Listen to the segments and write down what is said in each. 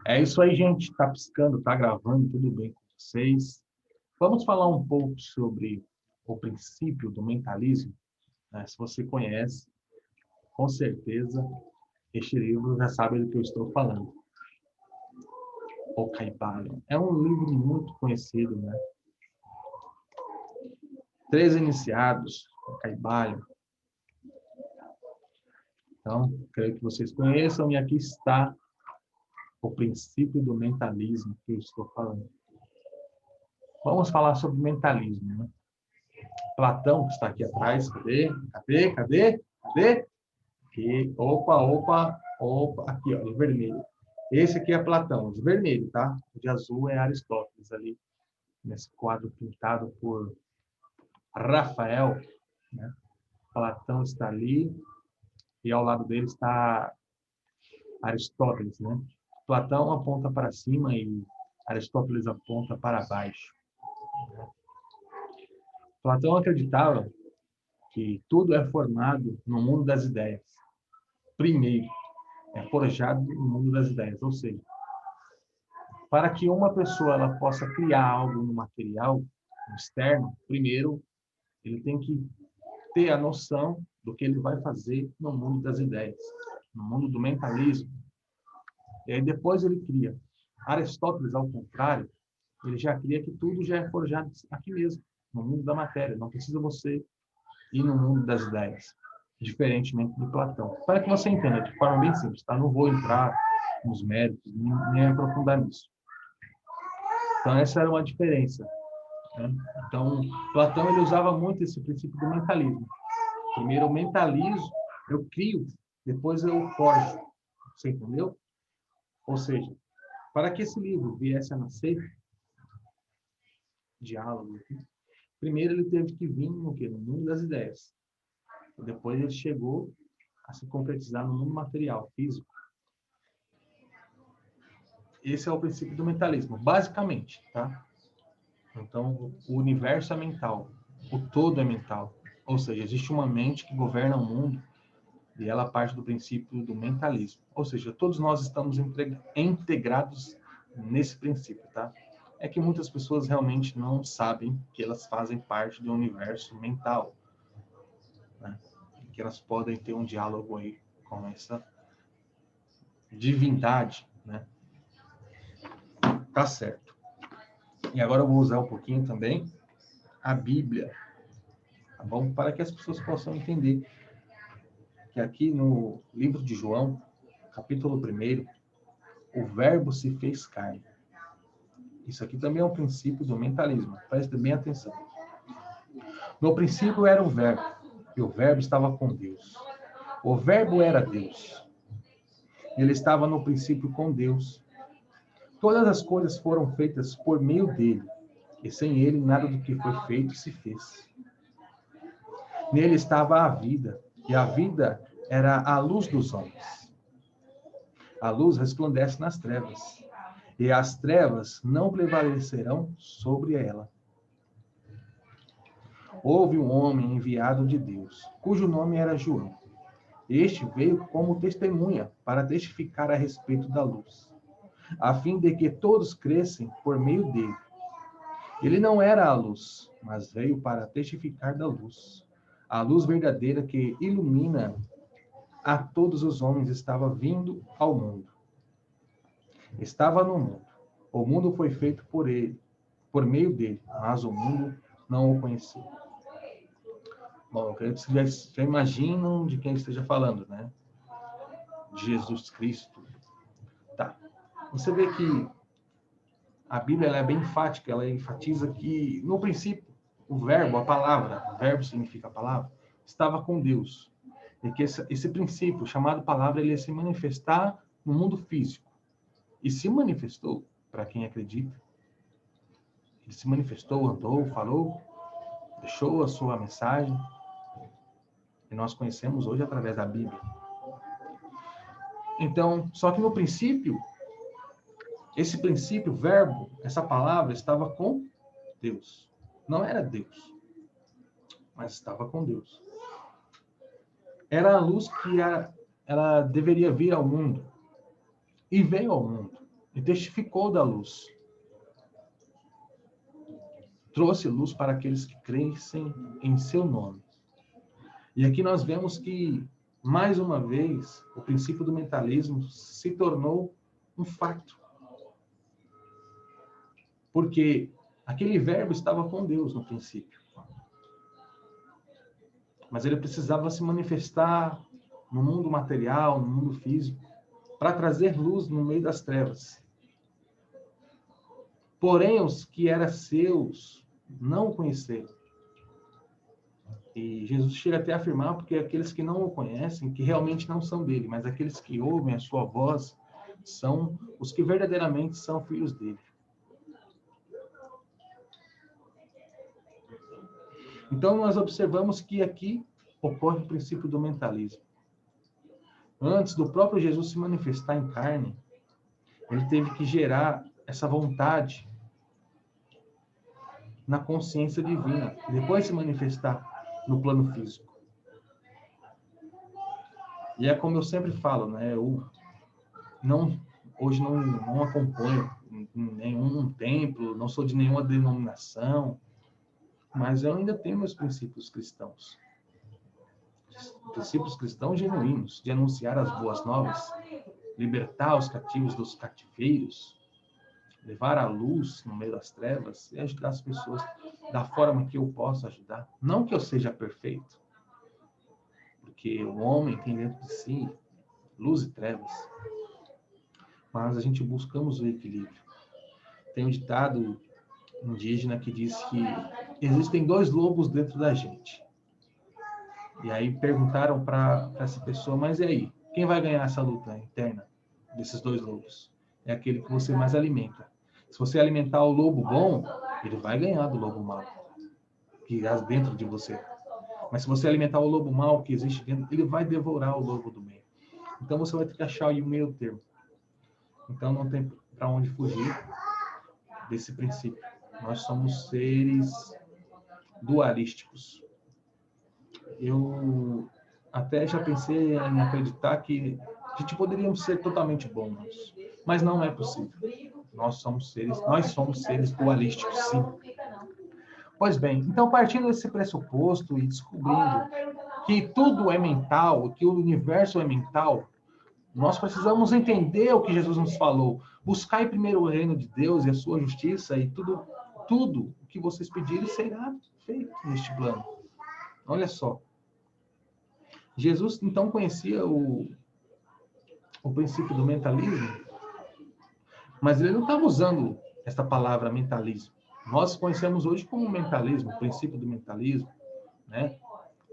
É isso aí, gente. Tá piscando, tá gravando, tudo bem com vocês? Vamos falar um pouco sobre o princípio do mentalismo, né? Se você conhece, com certeza, este livro já sabe do que eu estou falando. O Caibalion. É um livro muito conhecido, né? Três iniciados, o Caibalion. Então, creio que vocês conheçam, e aqui está o princípio do mentalismo que eu estou falando. Vamos falar sobre mentalismo, né? Platão, que está aqui atrás, cadê? Aqui, opa, aqui, ó, de vermelho. Esse aqui é Platão, de vermelho, tá? O de azul é Aristóteles, ali, nesse quadro pintado por Rafael, né? Platão está ali, e ao lado dele está Aristóteles, né? Platão aponta para cima e Aristóteles aponta para baixo. Platão acreditava que tudo é formado no mundo das ideias. Primeiro, é forjado no mundo das ideias, ou seja, para que uma pessoa ela possa criar algo no material externo, primeiro ele tem que ter a noção do que ele vai fazer no mundo das ideias, no mundo do mentalismo. E aí depois ele cria. Aristóteles, ao contrário, ele já cria que tudo já é forjado aqui mesmo, no mundo da matéria. Não precisa você ir no mundo das ideias, diferentemente de Platão. Para que você entenda de forma bem simples, tá? Não vou entrar nos méritos, nem aprofundar nisso. Então, essa era uma diferença, né? Então, Platão ele usava muito esse princípio do mentalismo. Primeiro eu mentalizo, eu crio, depois eu forjo. Você entendeu? Ou seja, para que esse livro viesse a nascer, diálogo, primeiro ele teve que vir no quê? No mundo das ideias. Depois ele chegou a se concretizar no mundo material, físico. Esse é o princípio do mentalismo, basicamente, tá? Então, o universo é mental, o todo é mental. Ou seja, existe uma mente que governa o mundo e ela parte do princípio do mentalismo. Ou seja, todos nós estamos integrados nesse princípio, tá? É que muitas pessoas realmente não sabem que elas fazem parte do universo mental, né? Que elas podem ter um diálogo aí com essa divindade, né? Tá certo. E agora eu vou usar um pouquinho também a Bíblia, tá bom? Para que as pessoas possam entender que aqui no livro de João, capítulo 1, o verbo se fez carne. Isso aqui também é um princípio do mentalismo. Preste bem atenção. No princípio era o verbo, e o verbo estava com Deus. O verbo era Deus. Ele estava no princípio com Deus. Todas as coisas foram feitas por meio dele, e sem ele nada do que foi feito se fez. Nele estava a vida, e a vida era a luz dos homens. A luz resplandece nas trevas, e as trevas não prevalecerão sobre ela. Houve um homem enviado de Deus, cujo nome era João. Este veio como testemunha para testificar a respeito da luz, a fim de que todos crescem por meio dele. Ele não era a luz, mas veio para testificar da luz. A luz verdadeira que ilumina a todos os homens estava vindo ao mundo. Estava no mundo. O mundo foi feito por ele, por meio dele, mas o mundo não o conhecia. Bom, eu creio que vocês já imaginam de quem esteja falando, né? De Jesus Cristo. Tá. Você vê que a Bíblia ela é bem enfática, ela enfatiza que, no princípio, o verbo, a palavra, o verbo significa palavra, estava com Deus. E que esse princípio, chamado palavra, ele ia se manifestar no mundo físico. E se manifestou, para quem acredita. Ele se manifestou, andou, falou, deixou a sua mensagem. E nós conhecemos hoje através da Bíblia. Então, só que no princípio, esse princípio, verbo, essa palavra estava com Deus. Não era Deus, mas estava com Deus. Era a luz que ela deveria vir ao mundo. E veio ao mundo. e testificou da luz. Trouxe luz para aqueles que crescem em seu nome. E aqui nós vemos que, mais uma vez, o princípio do mentalismo se tornou um fato. Porque aquele verbo estava com Deus no princípio. Mas ele precisava se manifestar no mundo material, no mundo físico, para trazer luz no meio das trevas. Porém, os que eram seus não o conheceram. E Jesus chega até a afirmar, porque aqueles que não o conhecem, que realmente não são dele, mas aqueles que ouvem a sua voz, são os que verdadeiramente são filhos dele. Então, nós observamos que aqui ocorre o princípio do mentalismo. Antes do próprio Jesus se manifestar em carne, ele teve que gerar essa vontade na consciência divina, e depois se manifestar no plano físico. E é como eu sempre falo, né? Eu hoje não acompanho nenhum templo, não sou de nenhuma denominação, mas eu ainda tenho meus princípios cristãos. Princípios cristãos genuínos, de anunciar as boas novas, libertar os cativos dos cativeiros, levar a luz no meio das trevas e ajudar as pessoas da forma que eu posso ajudar. Não que eu seja perfeito, porque o homem tem dentro de si luz e trevas, mas a gente buscamos o equilíbrio. Tem um ditado indígena que diz que existem 2 lobos dentro da gente. E aí perguntaram para essa pessoa, mas e aí? Quem vai ganhar essa luta interna desses 2 lobos? É aquele que você mais alimenta. Se você alimentar o lobo bom, ele vai ganhar do lobo mau, que há dentro de você. Mas se você alimentar o lobo mau que existe dentro, ele vai devorar o lobo do meio. Então você vai ter que achar aí o meio termo. Então não tem para onde fugir desse princípio. Nós somos seres dualísticos. Eu até já pensei em acreditar que a gente poderíamos ser totalmente bons, mas não é possível. Nós somos seres dualísticos, sim. Pois bem, então partindo desse pressuposto e descobrindo que tudo é mental, que o universo é mental, nós precisamos entender o que Jesus nos falou. Buscai primeiro o reino de Deus e a sua justiça, e tudo o que vocês pedirem será feito neste plano. Olha só. Jesus, então, conhecia o princípio do mentalismo, mas ele não estava usando esta palavra mentalismo. Nós conhecemos hoje como mentalismo, o princípio do mentalismo, né?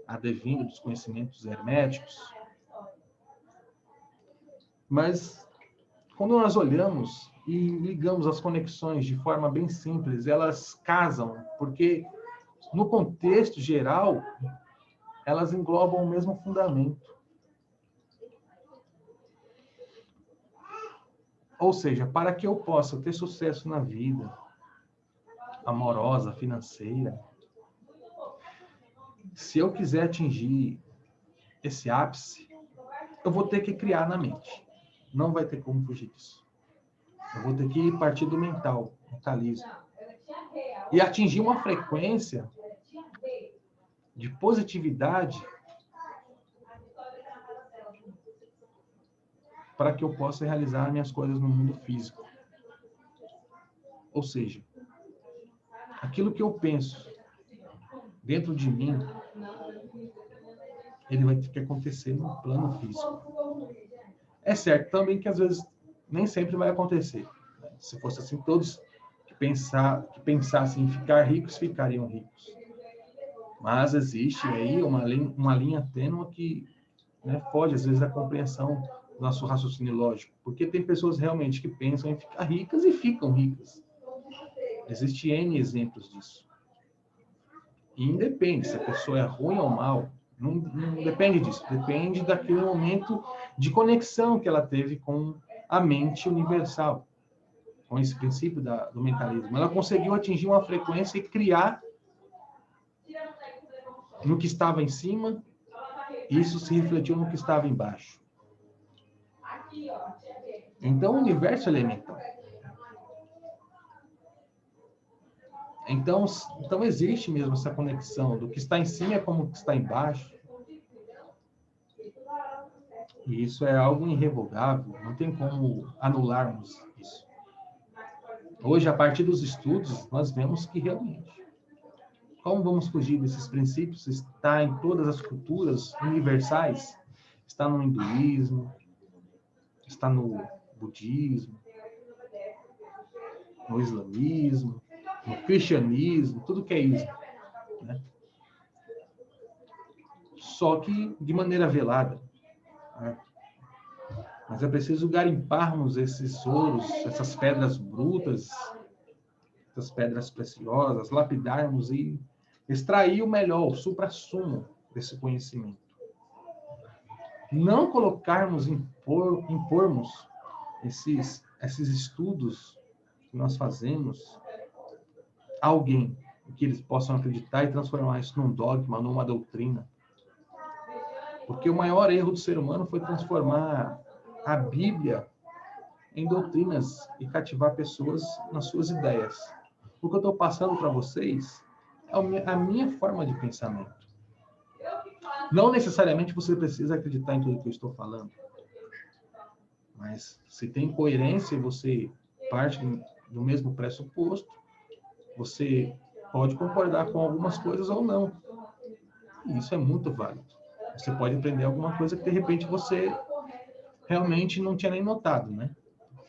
Advindo dos conhecimentos herméticos. Mas, quando nós olhamos e ligamos as conexões de forma bem simples, elas casam, porque, no contexto geral, elas englobam o mesmo fundamento. Ou seja, para que eu possa ter sucesso na vida amorosa, financeira, se eu quiser atingir esse ápice, eu vou ter que criar na mente. Não vai ter como fugir disso. Eu vou ter que partir do mentalismo. E atingir uma frequência de positividade para que eu possa realizar minhas coisas no mundo físico. Ou seja, aquilo que eu penso dentro de mim, ele vai ter que acontecer no plano físico. É certo também que às vezes nem sempre vai acontecer. Se fosse assim, todos que pensassem em ficar ricos, ficariam ricos. Mas existe aí uma linha tênue que, né, foge às vezes da compreensão do nosso raciocínio lógico. Porque tem pessoas realmente que pensam em ficar ricas e ficam ricas. Existem N exemplos disso. E independe se a pessoa é ruim ou mal. Não depende disso. Depende daquele momento de conexão que ela teve com a mente universal, com esse princípio do mentalismo. Ela conseguiu atingir uma frequência e criar no que estava em cima, e isso se refletiu no que estava embaixo. Então, o universo é elemental. Então existe mesmo essa conexão do que está em cima é como o que está embaixo. E isso é algo irrevogável, não tem como anularmos isso. Hoje, a partir dos estudos, nós vemos que realmente, como vamos fugir desses princípios? Está em todas as culturas universais, está no hinduísmo, está no budismo, no islamismo, no cristianismo, tudo que é ismo, né? Só que de maneira velada, né? Mas é preciso garimparmos esses ouros, essas pedras brutas, essas pedras preciosas, lapidarmos e extrair o melhor, o suprassumo desse conhecimento. Não colocarmos, impormos esses estudos que nós fazemos a alguém, que eles possam acreditar e transformar isso num dogma, numa doutrina. Porque o maior erro do ser humano foi transformar a Bíblia em doutrinas e cativar pessoas nas suas ideias. O que eu estou passando para vocês é a minha forma de pensamento. Não necessariamente você precisa acreditar em tudo que eu estou falando. Mas se tem coerência e você parte do mesmo pressuposto, você pode concordar com algumas coisas ou não. E isso é muito válido. Você pode aprender alguma coisa que de repente você realmente não tinha nem notado, né?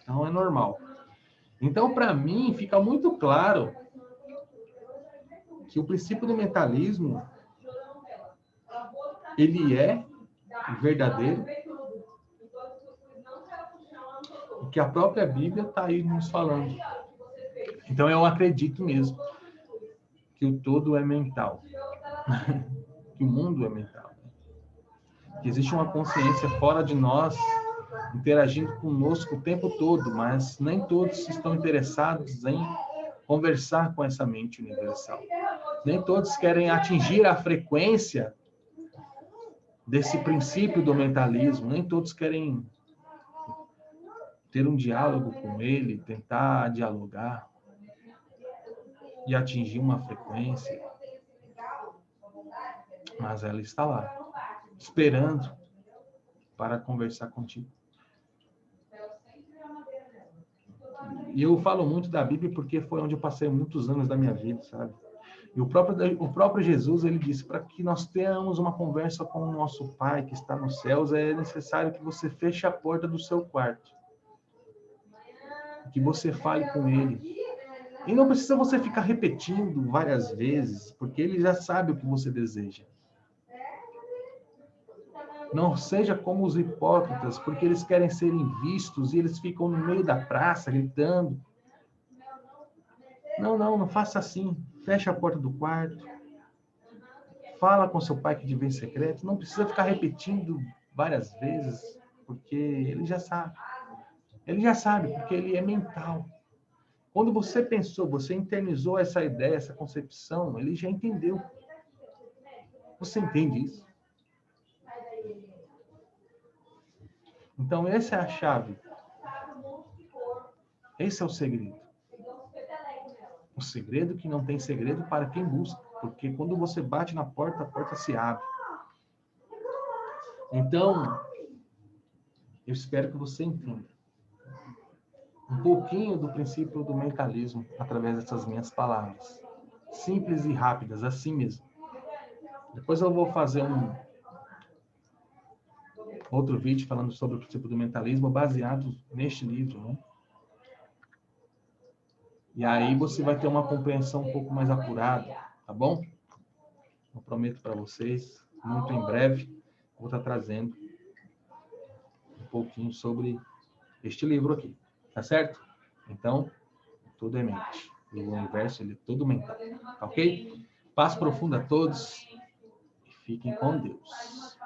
Então é normal. Então, para mim, fica muito claro que o princípio do mentalismo ele é verdadeiro e que a própria Bíblia está aí nos falando. Então, eu acredito mesmo que o todo é mental, que o mundo é mental, que existe uma consciência fora de nós interagindo conosco o tempo todo, mas nem todos estão interessados em conversar com essa mente universal. Nem todos querem atingir a frequência desse princípio do mentalismo, nem todos querem ter um diálogo com ele, tentar dialogar e atingir uma frequência. Mas ela está lá, esperando para conversar contigo. E eu falo muito da Bíblia porque foi onde eu passei muitos anos da minha vida, sabe? E o próprio Jesus, ele disse, para que nós tenhamos uma conversa com o nosso Pai que está nos céus, é necessário que você feche a porta do seu quarto. Que você fale com ele. E não precisa você ficar repetindo várias vezes, porque ele já sabe o que você deseja. Não seja como os hipócritas, porque eles querem serem vistos e eles ficam no meio da praça gritando. Não faça assim. Fecha a porta do quarto. Fala com seu pai que te vê em secreto. Não precisa ficar repetindo várias vezes, porque ele já sabe. Ele já sabe, porque ele é mental. Quando você pensou, você internizou essa ideia, essa concepção, ele já entendeu. Você entende isso? Então, essa é a chave. Esse é o segredo. O segredo que não tem segredo para quem busca. Porque quando você bate na porta, a porta se abre. Então, eu espero que você entenda um pouquinho do princípio do mentalismo através dessas minhas palavras. Simples e rápidas, assim mesmo. Depois eu vou fazer outro vídeo falando sobre o princípio do mentalismo baseado neste livro, né? E aí você vai ter uma compreensão um pouco mais apurada, tá bom? Eu prometo para vocês, muito em breve, vou estar trazendo um pouquinho sobre este livro aqui, tá certo? Então, tudo é mente. O universo, ele é todo mental, tá ok? Paz profunda a todos e fiquem com Deus.